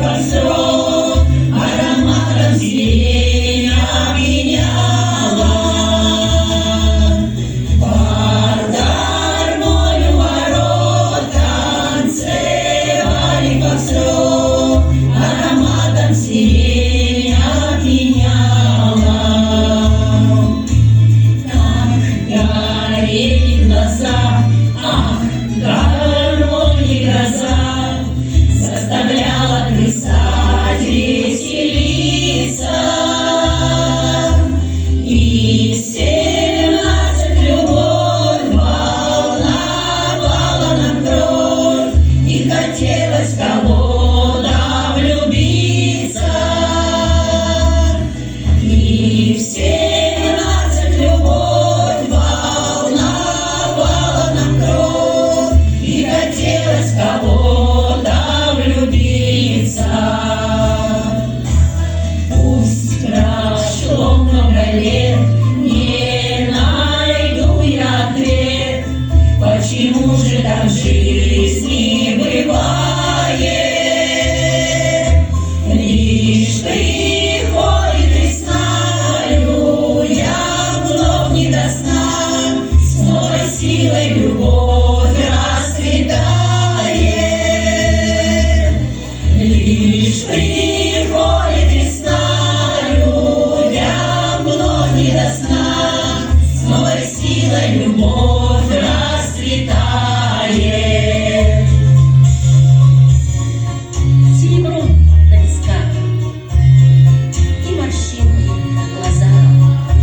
костров, ароматом сирень опьяняла. Под армою ворот танцевали костров, ароматом сирень опьяняла. Ах, горели глаза, ах, гармонии гроза заставляла плясать, веселиться. И 17 любовь волновала нам кровь, и хотелось в кого-то влюбиться. И в 17 любовь волновала нам кровь, и хотелось в кого-то влюбиться. Пусть прошло много лет, не найду я ответ, почему же так в жизни бывает. Лишь приходит весна, людям вновь не до сна, с новой силой любовь расцветает. Лишь приходит весна, людям вновь не до сна, с новой силой любовь расцветает. Серебро на висках и морщинки на глазах.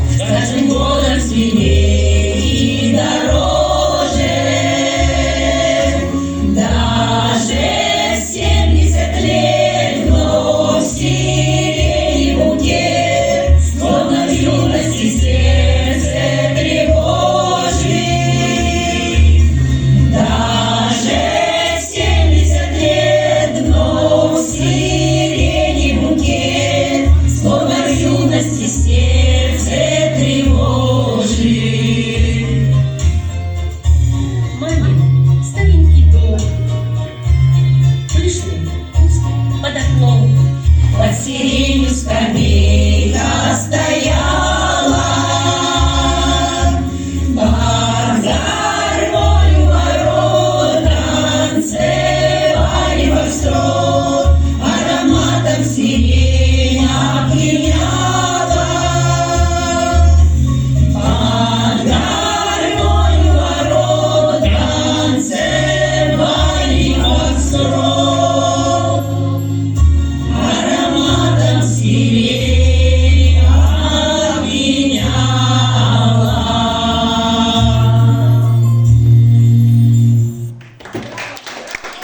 С каждым годом сильнее и дороже, даже 70 лет вновь сирени букет, словно в юности сердце тревожит. Даже 70 лет вновь сирени букет, словно в юности сердце тревожит. Мамин старенький дом, пышный, узкий, под окном. Под сиренью скамейка стояла, под гармонию ворот танцевали костров, ароматом сирень опьяняла. Под гармонию ворот танцевали костров, ароматом сирень